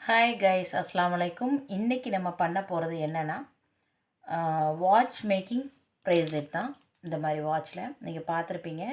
Hi guys, அஸ்ஸலாமு அலைக்கும். இன்றைக்கி நம்ம பண்ண போகிறது என்னென்னா வாட்ச் மேக்கிங் ப்ரேஸ்லெட் தான். இந்த மாதிரி வாட்சில் நீங்கள் பார்த்துருப்பீங்க.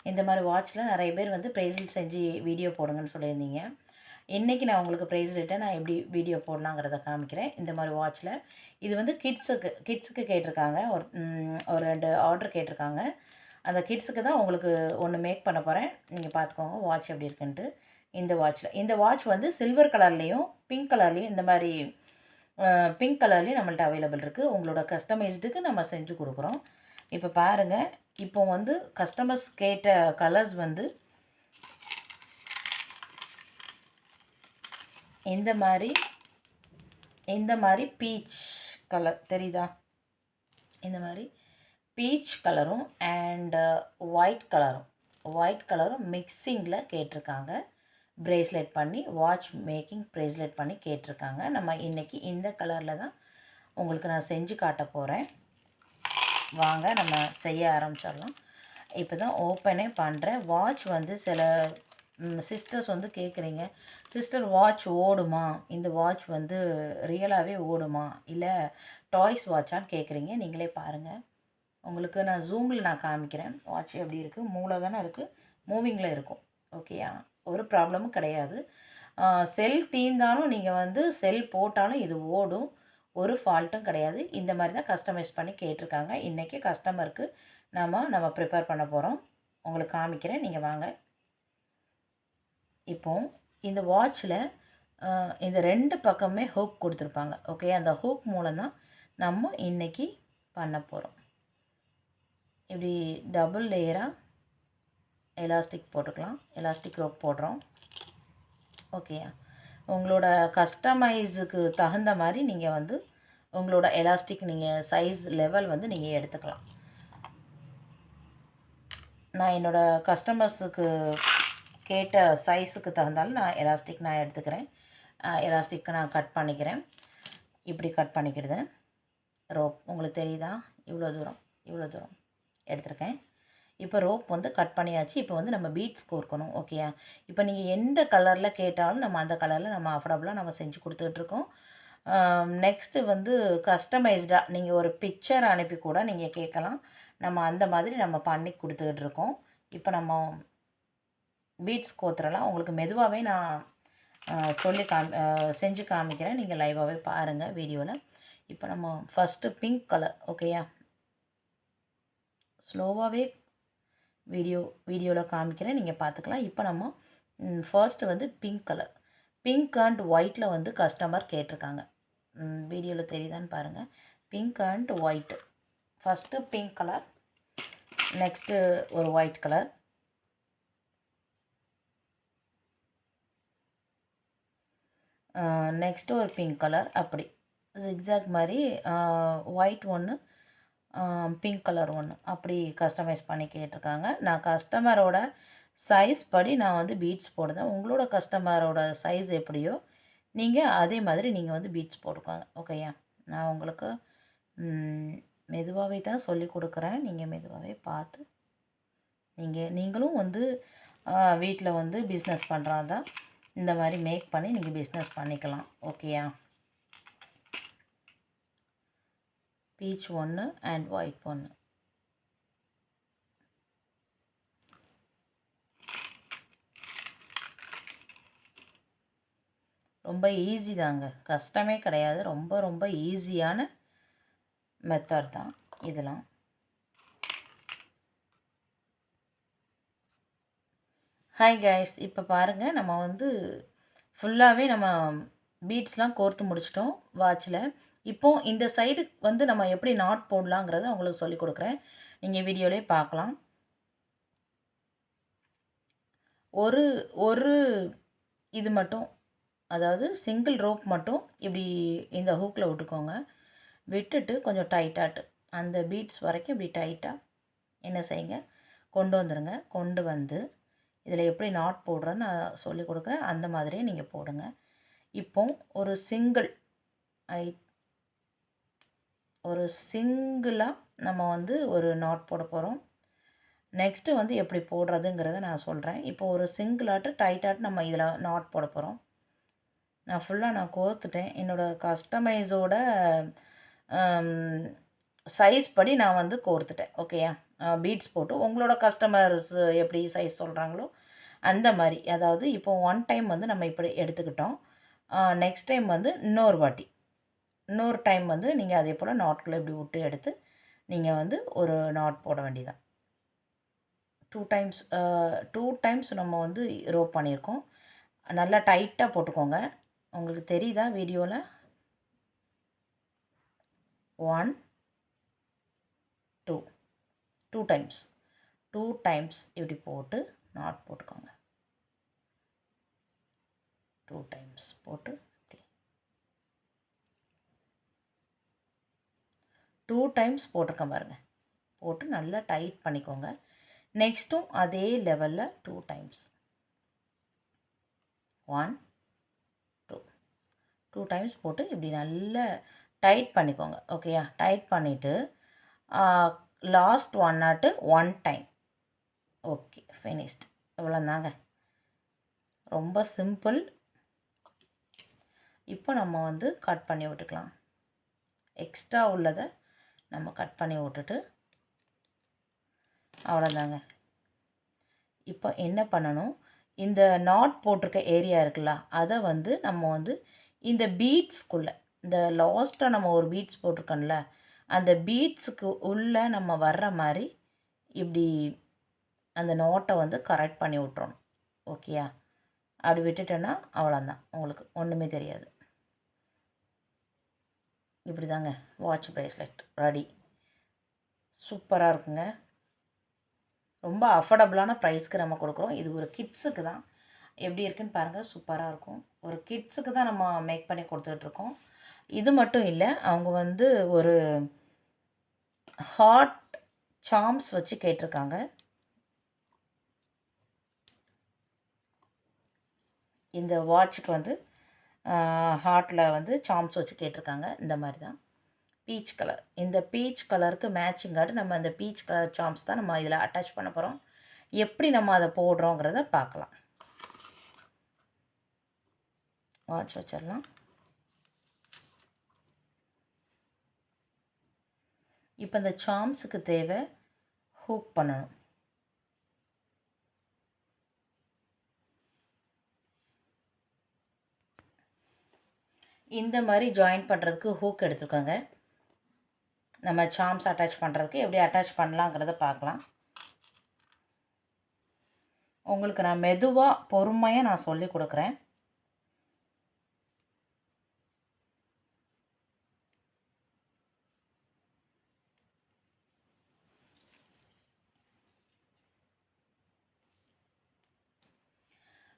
இந்த மாதிரி வாட்சில் நிறைய பேர் வந்து ப்ரேஸ்லெட் செஞ்சு வீடியோ போடுங்கன்னு சொல்லியிருந்தீங்க. இன்றைக்கி நான் உங்களுக்கு ப்ரேஸ்லெட்டை நான் எப்படி வீடியோ போடலாங்கிறத காமிக்கிறேன். இந்த மாதிரி வாட்சில் இது வந்து கிட்ஸுக்கு கேட்டிருக்காங்க. ஒரு 2 ஆர்டர் கேட்டிருக்காங்க. அந்த கிட்ஸுக்கு தான் உங்களுக்கு ஒன்று மேக் பண்ண போகிறேன். நீங்கள் பார்த்துக்கோங்க வாட்ச் எப்படி இருக்குன்ட்டு. இந்த வாட்ச் வந்து சில்வர் கலர்லேயும் பிங்க் கலர்லேயும் இந்த மாதிரி பிங்க் கலர்லேயும் நம்மள்ட்ட அவைலபிள் இருக்குது. உங்களோட கஸ்டமைஸ்டுக்கு நம்ம செஞ்சு கொடுக்குறோம். இப்போ பாருங்கள், இப்போ வந்து கஸ்டமர்ஸ் கேட்ட கலர்ஸ் வந்து இந்த மாதிரி பீச் கலர் தெரியுதா? இந்த மாதிரி பீச் கலரும் அண்ட் ஒயிட் கலரும் மிக்சிங்கில் கேட்டிருக்காங்க. ப்ரேஸ்லெட் பண்ணி வாட்ச் மேக்கிங் ப்ரேஸ்லெட் பண்ணி கேட்டிருக்காங்க. நம்ம இன்றைக்கி இந்த கலரில் தான் உங்களுக்கு நான் செஞ்சு காட்ட போகிறேன். வாங்க நம்ம செய்ய ஆரம்பிச்சிடலாம். இப்போ தான் ஓப்பனே பண்ணுறேன். வாட்ச் வந்து சில சிஸ்டர்ஸ் வந்து கேட்குறீங்க, சிஸ்டர் வாட்ச் ஓடுமா, இந்த வாட்ச் வந்து ரியலாகவே ஓடுமா, இல்லை டாய்ஸ் வாட்சான்னு கேட்குறீங்க. நீங்களே பாருங்கள். உங்களுக்கு நான் ஜூமில் நான் காமிக்கிறேன். வாட்ச் எப்படி இருக்குது, மூளை தானே இருக்குது, மூவிங்கில் இருக்கும். ஓகேயா, ஒரு ப்ராப்ளமும் கிடையாது. செல் தீர்ந்தாலும் நீங்கள் வந்து செல் போட்டாலும் இது ஓடும், ஒரு ஃபால்ட்டும் கிடையாது. இந்த மாதிரி தான் கஸ்டமைஸ் பண்ணி கேட்டிருக்காங்க. இன்றைக்கி கஸ்டமருக்கு நம்ம ப்ரிப்பேர் பண்ண போகிறோம். உங்களுக்கு காமிக்கிறேன், நீங்கள் வாங்க. இப்போது இந்த வாட்சில் இந்த 2 பக்கமே ஹூக் கொடுத்துருப்பாங்க. ஓகே, அந்த ஹூக் மூலம் தான் நம்ம இன்றைக்கி பண்ண போகிறோம். இப்படி டபுள் லேயராக எலாஸ்டிக் போட்டுக்கலாம். எலாஸ்டிக் ரோப் போடுறோம். ஓகேயா, உங்களோட கஸ்டமைஸுக்கு தகுந்த மாதிரி நீங்கள் வந்து உங்களோட எலாஸ்டிக் நீங்கள் சைஸ் லெவல் வந்து நீங்கள் எடுத்துக்கலாம். நான் என்னோடய கஸ்டமர்ஸுக்கு கேட்ட சைஸுக்கு தகுந்தாலும் நான் எலாஸ்டிக் நான் எடுத்துக்கிறேன். எலாஸ்டிக்கை நான் கட் பண்ணிக்கிறேன். இப்படி கட் பண்ணிக்கிடுது. ரோப் உங்களுக்கு தெரியுதா? இவ்வளோ தூரம் எடுத்திருக்கேன். இப்போ ரோப் வந்து கட் பண்ணியாச்சு. இப்போ வந்து நம்ம பீட்ஸ் கோர்க்கணும். ஓகேயா, இப்போ நீங்கள் எந்த கலரில் கேட்டாலும் நம்ம அந்த கலரில் நம்ம அஃபோர்டபுளாக நம்ம செஞ்சு கொடுத்துட்ருக்கோம். நெக்ஸ்ட்டு வந்து கஸ்டமைஸ்டாக நீங்கள் ஒரு பிக்சர் அனுப்பி கூட நீங்கள் கேட்கலாம். நம்ம அந்த மாதிரி நம்ம பண்ணி கொடுத்துட்ருக்கோம். இப்போ நம்ம பீட்ஸ் கோத்துறலாம். உங்களுக்கு மெதுவாகவே நான் செஞ்சு காமிக்கிறேன். நீங்கள் லைவாகவே பாருங்கள் வீடியோவில். இப்போ நம்ம ஃபஸ்ட்டு பிங்க் கலர். ஓகேயா, ஸ்லோவாகவே வீடியோவில் காமிக்கிறேன், நீங்கள் பார்த்துக்கலாம். இப்போ நம்ம ஃபர்ஸ்ட்டு வந்து பிங்க் அண்ட் ஒயிட்டில் வந்து கஸ்டமர் கேட்டிருக்காங்க. வீடியோவில் தெரியுதான்னு பாருங்கள். Pink and white. First pink colour, next ஒரு ஒயிட் கலர், நெக்ஸ்ட்டு ஒரு பிங்க் கலர். அப்படி ஜிக்ஸாக் மாதிரி ஒயிட் ஒன்று, பிங்க் கலர் ஒன்று, அப்படி கஸ்டமைஸ் பண்ணி கேட்டிருக்காங்க. நான் கஸ்டமரோட சைஸ் படி நான் வந்து பீட்ஸ் போடுதேன். உங்களோட கஸ்டமரோட சைஸ் எப்படியோ நீங்கள் அதே மாதிரி நீங்கள் வந்து பீட்ஸ் போட்டுக்கோங்க. ஓகேயா, நான் உங்களுக்கு மெதுவாகவே தான் சொல்லி கொடுக்குறேன். நீங்கள் மெதுவாகவே பார்த்து நீங்களும் வந்து வீட்டில் வந்து பிஸ்னஸ் பண்ணுறாதான் இந்த மாதிரி மேக் பண்ணி நீங்கள் பிஸ்னஸ் பண்ணிக்கலாம். ஓகேயா, பீச் ஒன்று அண்ட் ஒயிட் ஒன்று. ரொம்ப ஈஸி தாங்க, கஷ்டமே கிடையாது. ரொம்ப ரொம்ப ஈஸியான மெத்தட் தான் இதெல்லாம். ஹாய் கைஸ், இப்போ பாருங்கள், நம்ம வந்து ஃபுல்லாகவே நம்ம பீட்ஸ்லாம் கோர்த்து முடிச்சிட்டோம் வாட்சில். இப்போது இந்த சைடு வந்து நம்ம எப்படி நாட் போடலாங்கிறத உங்களுக்கு சொல்லிக் கொடுக்குறேன். நீங்கள் வீடியோலேயே பார்க்கலாம். ஒரு இது மட்டும், அதாவது சிங்கிள் ரோப் மட்டும் இப்படி இந்த ஹூக்கில் விட்டுக்கோங்க. விட்டுட்டு கொஞ்சம் டைட்டாட்டு அந்த பீட்ஸ் வரைக்கும் இப்படி டைட்டாக என்ன செய்யுங்க, கொண்டு வந்துடுங்க. கொண்டு வந்து இதில் எப்படி நாட் போடுறேன்னு நான் சொல்லிக் கொடுக்குறேன். அந்த மாதிரியே நீங்கள் போடுங்க. இப்போ ஒரு சிங்கிளாக நம்ம வந்து ஒரு நாட் போட போகிறோம். நெக்ஸ்ட்டு வந்து எப்படி போடுறதுங்கிறத நான் சொல்கிறேன். இப்போ ஒரு சிங்கிளாட்டு டைட்டாட்டு நம்ம இதில் நாட் போட போகிறோம். நான் ஃபுல்லாக நான் கோர்த்துட்டேன். என்னோடய கஸ்டமைஸோட சைஸ் படி நான் வந்து கோர்த்துட்டேன். ஓகேயா? பீட்ஸ் போட்டு உங்களோட கஸ்டமர்ஸ் எப்படி சைஸ் சொல்கிறாங்களோ அந்த மாதிரி. அதாவது இப்போ ஒன் டைம் வந்து நம்ம இப்படி எடுத்துக்கிட்டோம். நெக்ஸ்ட் டைம் வந்து இன்னொரு டைம் வந்து நீங்கள் அதே போல் நாட்குள்ளே இப்படி விட்டு எடுத்து நீங்கள் வந்து ஒரு நாட் போட வேண்டியதான். 2 டைம்ஸ் நம்ம வந்து ரோப் பண்ணியிருக்கோம். நல்லா டைட்டாக போட்டுக்கோங்க. உங்களுக்கு தெரியுதா வீடியோவில்? 1 2 2 டைம்ஸ் 2 டைம்ஸ் இப்படி போட்டு நாட் போட்டுக்கோங்க. 2 டைம்ஸ் போட்டு 2 டைம்ஸ் போட்டிருக்கேன் பாருங்கள். போட்டு நல்லா டைட் பண்ணிக்கோங்க. நெக்ஸ்ட்டும் அதே லெவலில் 2 டைம்ஸ் 1 2 2 டைம்ஸ் போட்டு இப்படி நல்லா டைட் பண்ணிக்கோங்க. ஓகேயா? டைட் பண்ணிவிட்டு லாஸ்ட் ஒன் நாட்டு 1 டைம். Okay, finished. இவ்வளோதாங்க, ரொம்ப சிம்பிள். இப்போ நம்ம வந்து கட் பண்ணி விட்டுக்கலாம். எக்ஸ்ட்ரா உள்ளதை நம்ம கட் பண்ணி விட்டுட்டு அவ்வளோதாங்க. இப்போ என்ன பண்ணணும், இந்த நாட் போட்டிருக்க ஏரியா இருக்குல்ல, அதை வந்து நம்ம வந்து இந்த பீட்ஸ்க்குள்ளே, இந்த லாஸ்ட்டாக நம்ம ஒரு பீட்ஸ் போட்டிருக்கோம்ல, அந்த பீட்ஸுக்கு உள்ளே நம்ம வர்ற மாதிரி இப்படி அந்த நாட்டை வந்து கரெக்ட் பண்ணி விட்றணும். ஓகேயா? அப்படி விட்டுட்டேன்னா அவ்வளோதான், உங்களுக்கு ஒன்றுமே தெரியாது. இப்படி தாங்க வாட்ச் ப்ரேஸ்லெட் ரெடி. சூப்பராக இருக்குங்க. ரொம்ப அஃபோர்டபுளான ப்ரைஸ்க்கு நம்ம கொடுக்குறோம். இது ஒரு கிட்ஸுக்கு தான். எப்படி இருக்குன்னு பாருங்கள், சூப்பராக இருக்கும். ஒரு கிட்ஸுக்கு தான் நம்ம மேக் பண்ணி கொடுத்துட்ருக்கோம். இது மட்டும் இல்லை, அவங்க வந்து ஒரு ஹார்ட் சாம்ஸ் வச்சு கேட்டிருக்காங்க. இந்த வாட்சுக்கு வந்து ஹார்ட்டில் வந்து சாம்ஸ் வச்சு கேட்டிருக்காங்க. இந்த மாதிரி தான் பீச் கலர். இந்த பீச் கலருக்கு மேட்சிங்காட்டு நம்ம இந்த பீச் கலர் சாம்ஸ் தான் நம்ம இதில் அட்டாச் பண்ண போகிறோம். எப்படி நம்ம அதை போடுறோங்கிறத பார்க்கலாம். வாட்ச் வச்சிடலாம். இப்போ இந்த சாம்ஸுக்கு தேவை ஹூக் பண்ணணும். இந்த மாதிரி ஜாயின் பண்ணுறதுக்கு ஹூக் எடுத்துக்கோங்க. நம்ம சாம்ஸ் அட்டாச் பண்ணுறதுக்கு எப்படி அட்டாச் பண்ணலாங்கிறத பார்க்கலாம். உங்களுக்கு நான் மெதுவாக பொறுமையாக நான் சொல்லி கொடுக்குறேன்.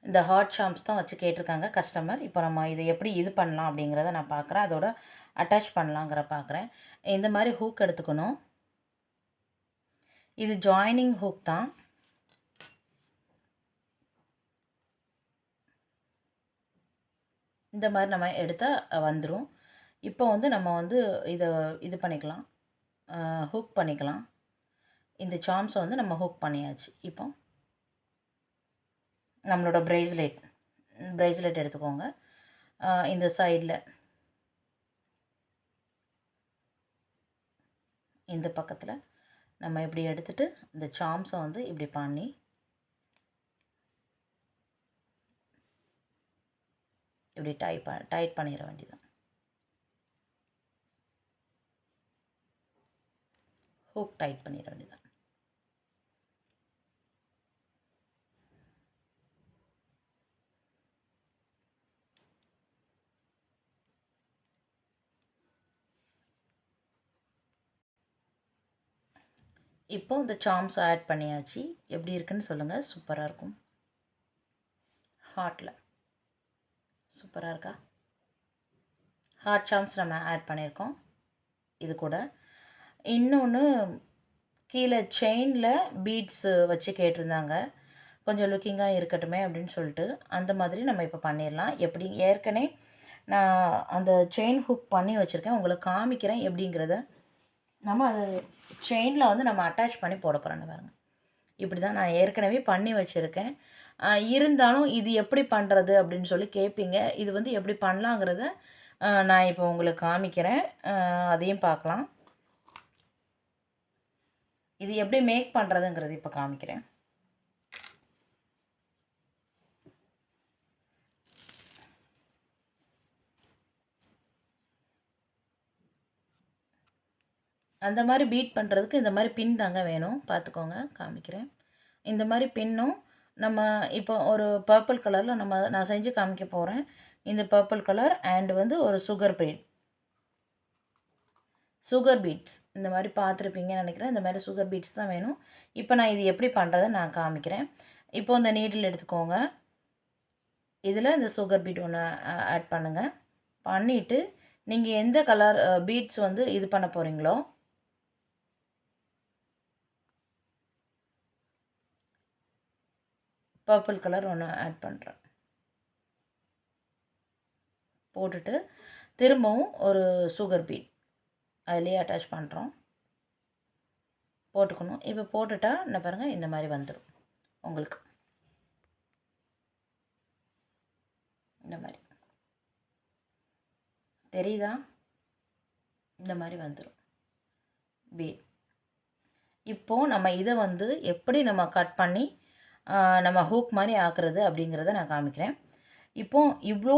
இந்த ஹார்ட் சாம்ஸ் தான் வச்சு கேட்டிருக்காங்க கஸ்டமர். இப்போ நம்ம இதை எப்படி இது பண்ணலாம் அப்படிங்கிறத நான் பார்க்குறேன். அதோட அட்டாச் பண்ணலாங்கிற பார்க்குறேன். இந்த மாதிரி ஹூக் எடுத்துக்கணும். இது ஜாயினிங் ஹூக் தான். இந்த மாதிரி நம்ம எடுத்தால் வந்துடும். இப்போ வந்து நம்ம வந்து இதை இது பண்ணிக்கலாம், ஹூக் பண்ணிக்கலாம். இந்த சாம்ஸை வந்து நம்ம ஹூக் பண்ணியாச்சு. இப்போ நம்மளோட ப்ரேஸ்லெட் எடுத்துக்கோங்க. இந்த சைடில் இந்த பக்கத்தில் நம்ம இப்படி எடுத்துகிட்டு இந்த சாம்ஸை வந்து இப்படி பண்ணி இப்படி டைட் பண்ணிட வேண்டியதான். ஹூக் டைட் பண்ணிட வேண்டியதான். இப்போ இந்த சாம்ஸ் ஆட் பண்ணியாச்சு. எப்படி இருக்குன்னு சொல்லுங்கள். சூப்பராக இருக்கும். ஹார்ட்டில் சூப்பராக இருக்கா? ஹார்ட் சாம்ஸ் நம்ம ஆட் பண்ணியிருக்கோம். இது கூட இன்னொன்று கீழே செயினில் பீட்ஸு வச்சு கேட்டிருந்தாங்க. கொஞ்சம் லுக்கிங்காக இருக்கட்டுமே அப்படின்னு சொல்லிட்டு அந்த மாதிரி நம்ம இப்போ பண்ணிடலாம். எப்படி ஏற்கனவே நான் அந்த செயின் ஹுக் பண்ணி வச்சுருக்கேன், உங்களுக்கு காமிக்கிறேன் எப்படிங்கிறத. நம்ம அது செயினில் வந்து நம்ம அட்டாச் பண்ணி போட போகிறோன்னு பாருங்கள். இப்படி தான் நான் ஏற்கனவே பண்ணி வச்சுருக்கேன். இருந்தாலும் இது எப்படி பண்ணுறது அப்படின்னு சொல்லி கேட்பீங்க. இது வந்து எப்படி பண்ணலாங்கிறத நான் இப்போ உங்களுக்கு காமிக்கிறேன். அதையும் பார்க்கலாம். இது எப்படி மேக் பண்ணுறதுங்கிறது இப்போ காமிக்கிறேன். அந்த மாதிரி பீட் பண்ணுறதுக்கு இந்த மாதிரி பின் தாங்க வேணும். பார்த்துக்கோங்க, காமிக்கிறேன். இந்த மாதிரி பின்னும் நம்ம இப்போ ஒரு பர்பிள் கலரில் நான் செஞ்சு காமிக்க போகிறேன். இந்த பர்பிள் கலர் அண்ட் வந்து ஒரு சுகர் பீட்ஸ் இந்த மாதிரி பார்த்துருப்பீங்கன்னு நினைக்கிறேன். இந்த மாதிரி சுகர் பீட்ஸ் தான் வேணும். இப்போ நான் இது எப்படி பண்ணுறதுன்னு நான் காமிக்கிறேன். இப்போ இந்த நீடில் எடுத்துக்கோங்க. இதில் இந்த சுகர் பீட் ஒன்று ஆட் பண்ணுங்கள். பண்ணிவிட்டு நீங்கள் எந்த கலர் பீட்ஸ் வந்து இது பண்ண போகிறீங்களோ பர்பிள் கலர் ஒன்று ஆட் பண்ணுறேன். போட்டுட்டு திரும்பவும் ஒரு சுகர் பீட் அதிலே அட்டாச் பண்ணுறோம். போட்டுக்கணும். இப்போ போட்டுட்டா என்ன பாருங்கள், இந்த மாதிரி வந்துடும் உங்களுக்கு. இந்த மாதிரி தெரியுதா? இந்த மாதிரி வந்துடும் பீட். இப்போது நம்ம இதை வந்து எப்படி நம்ம கட் பண்ணி நம்ம ஹூக் மாதிரி ஆக்குறது அப்படிங்கிறத நான் காமிக்கிறேன். இப்போது இவ்வளோ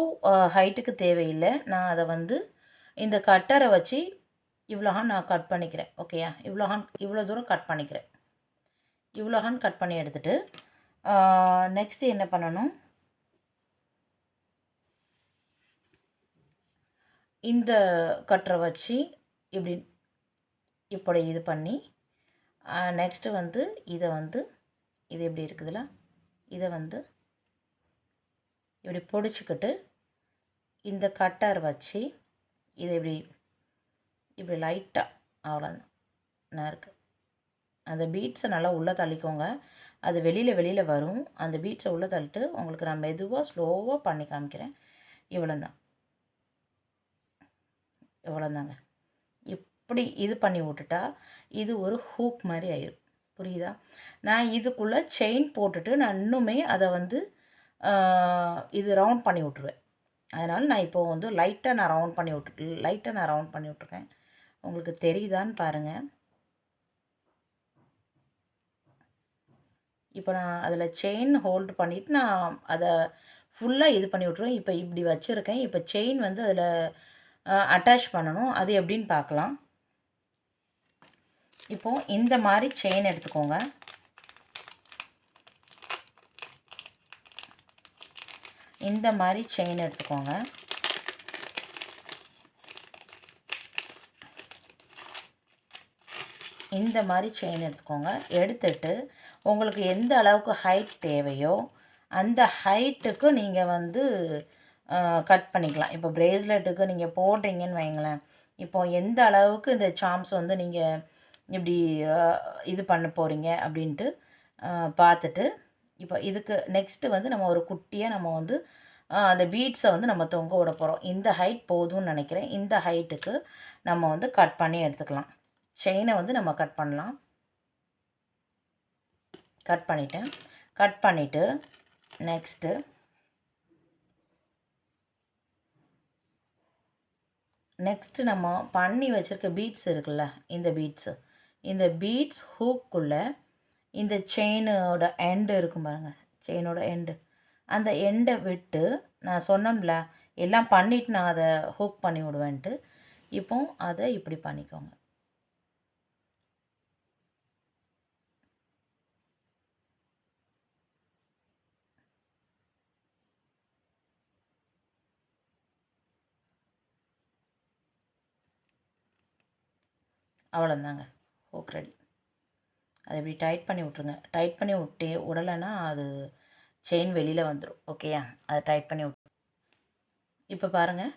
ஹைட்டுக்கு தேவையில்லை. நான் அதை வந்து இந்த கட்டரை வச்சு இவ்வளோஹான் நான் கட் பண்ணிக்கிறேன். ஓகேயா? இவ்வளோ தூரம் கட் பண்ணிக்கிறேன். இவ்வளோஹான் கட் பண்ணி எடுத்துகிட்டு நெக்ஸ்ட்டு என்ன பண்ணணும், இந்த கட்டரை வச்சு இப்படி இது பண்ணி நெக்ஸ்ட்டு வந்து இது எப்படி இருக்குதுல்ல, இதை வந்து இப்படி பிடிச்சிக்கிட்டு இந்த கட்டர் வச்சு இதை இப்படி லைட்டாக அவ்வளோதான் நான் இருக்குது. அந்த பீட்ஸை நல்லா உள்ளே தள்ளிக்கோங்க. அது வெளியில் வரும். அந்த பீட்ஸை உள்ளே தள்ளிட்டு உங்களுக்கு நான் மெதுவாக ஸ்லோவாக பண்ணி காமிக்கிறேன். இவ்வளோதாங்க. இப்படி இது பண்ணி விட்டுட்டா இது ஒரு ஹூக் மாதிரி ஆயிடும். புரியுதா? நான் இதுக்குள்ளே செயின் போட்டுட்டு நான் இன்னுமே அதை வந்து இது ரவுண்ட் பண்ணி விட்ருவேன். அதனால் நான் இப்போது வந்து லைட்டாக நான் ரவுண்ட் பண்ணி விட்ருக்கேன். உங்களுக்கு தெரியுதான்னு பாருங்கள். இப்போ நான் அதில் செயின் ஹோல்டு பண்ணிவிட்டு நான் அதை ஃபுல்லாக இது பண்ணி விட்ருவேன். இப்போ இப்படி வச்சுருக்கேன். இப்போ செயின் வந்து அதில் அட்டாச் பண்ணணும். அது எப்படின்னு பார்க்கலாம். இப்போது இந்த மாதிரி செயின் எடுத்துக்கோங்க. இந்த மாதிரி செயின் எடுத்துக்கோங்க. இந்த மாதிரி செயின் எடுத்துக்கோங்க. எடுத்துட்டு உங்களுக்கு எந்த அளவுக்கு ஹைட் தேவையோ அந்த ஹைட்டுக்கு நீங்கள் வந்து கட் பண்ணிக்கலாம். இப்போ பிரேஸ்லெட்டுக்கு நீங்கள் போடுறீங்கன்னு வைங்களேன். இப்போது எந்த அளவுக்கு இந்த சாம்ஸ் வந்து நீங்கள் இப்படி இது பண்ண போகிறீங்க அப்படின்ட்டு பார்த்துட்டு, இப்போ இதுக்கு நெக்ஸ்ட்டு வந்து நம்ம ஒரு குட்டியாக நம்ம வந்து அந்த பீட்ஸை வந்து நம்ம தொங்க விட போகிறோம். இந்த ஹைட் போதும்னு நினைக்கிறேன். இந்த ஹைட்டுக்கு நம்ம வந்து கட் பண்ணி எடுத்துக்கலாம். செயினை வந்து நம்ம கட் பண்ணலாம். கட் பண்ணிவிட்டேன். கட் பண்ணிவிட்டு நெக்ஸ்ட்டு நம்ம பண்ணி வச்சுருக்க பீட்ஸ் இருக்குல்ல, இந்த பீட்ஸ் ஹூக்குள்ளே இந்த செயினோட எண்டு இருக்கும் பாருங்கள், செயினோட எண்டு, அந்த எண்டை விட்டு நான் சொன்னோம்ல எல்லாம் பண்ணிவிட்டு நான் அதை ஹூக் பண்ணி விடுவேன்ட்டு. இப்போ அதை இப்படி பண்ணிக்கோங்க. அவ்வளோதாங்க, ஹூக் ரெடி. அதை இப்படி டைட் பண்ணி விட்ருங்க. டைட் பண்ணி விடலைன்னா அது செயின் வெளியில் வந்துடும். ஓகேயா? அதை டைட் பண்ணி விட்டு இப்போ பாருங்கள்,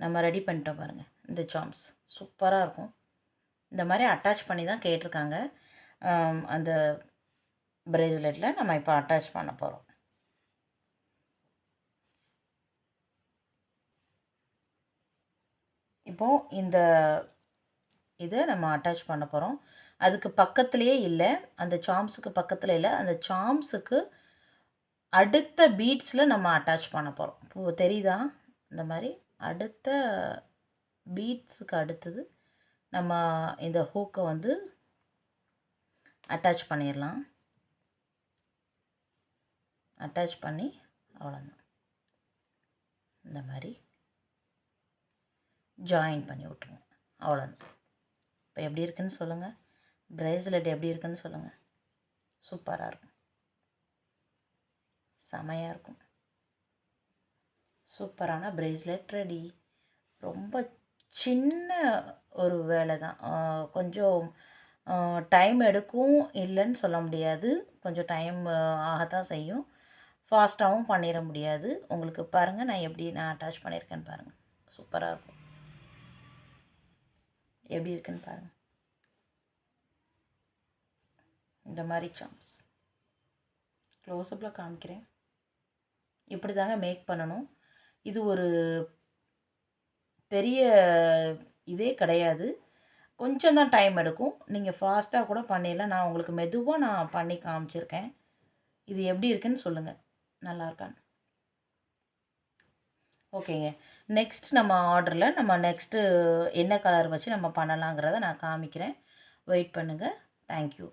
நம்ம ரெடி பண்ணிட்டோம் பாருங்கள். இந்த சாம்ஸ் சூப்பராக இருக்கும். இந்த மாதிரி அட்டாச் பண்ணி தான் கேட்டிருக்காங்க. அந்த பிரேஸ்லெட்டில் நம்ம இப்போ அட்டாச் பண்ண போகிறோம். இப்போது இந்த இதை நம்ம அட்டாச் பண்ண போகிறோம். அதுக்கு பக்கத்துலேயே இல்லை, அந்த சாம்ஸுக்கு பக்கத்தில் இல்லை, அந்த சாம்ஸுக்கு அடுத்த பீட்ஸில் நம்ம அட்டாச் பண்ண போகிறோம். இப்போ தெரியுதா? இந்த மாதிரி அடுத்த பீட்ஸுக்கு அடுத்தது நம்ம இந்த ஹூக்கை வந்து அட்டாச் பண்ணிடலாம். அட்டாச் பண்ணி அவ்வளோதான், இந்த மாதிரி ஜாயின் பண்ணி விட்ருங்க. அவ்வளோதான். இப்போ எப்படி இருக்குன்னு சொல்லுங்கள். பிரேஸ்லெட் எப்படி இருக்குன்னு சொல்லுங்கள். சூப்பராக இருக்கும், செமையாக இருக்கும். சூப்பரான பிரேஸ்லெட் ரெடி. ரொம்ப சின்ன ஒரு வேலை தான். கொஞ்சம் டைம் எடுக்கும் இல்லைன்னு சொல்ல முடியாது. கொஞ்சம் டைம் ஆகத்தான் செய்யும். ஃபாஸ்ட்டாகவும் பண்ணிட முடியாது. உங்களுக்கு பாருங்கள், நான் அட்டாச் பண்ணியிருக்கேன்னு பாருங்கள். சூப்பராக இருக்கும். எப்படி இருக்குன்னு பாருங்கள். இந்த மாதிரி சாம்ஸ் க்ளோஸ்அப்பில் காமிக்கிறேன். இப்படி தாங்க மேக் பண்ணணும். இது ஒரு பெரிய இதே கிடையாது. கொஞ்சம் தான் டைம் எடுக்கும். நீங்கள் ஃபாஸ்ட்டாக கூட பண்ணிடலாம். நான் உங்களுக்கு மெதுவாக நான் பண்ணி காமிச்சிருக்கேன். இது எப்படி இருக்குன்னு சொல்லுங்கள், நல்லா இருக்கான்னு. ஓகேங்க. நெக்ஸ்ட் நம்ம ஆர்டரில் நம்ம நெக்ஸ்ட்டு என்ன கலர் வச்சு நம்ம பண்ணலாங்கிறத நான் காமிக்கிறேன். வெயிட் பண்ணுங்கள். தேங்க்யூ.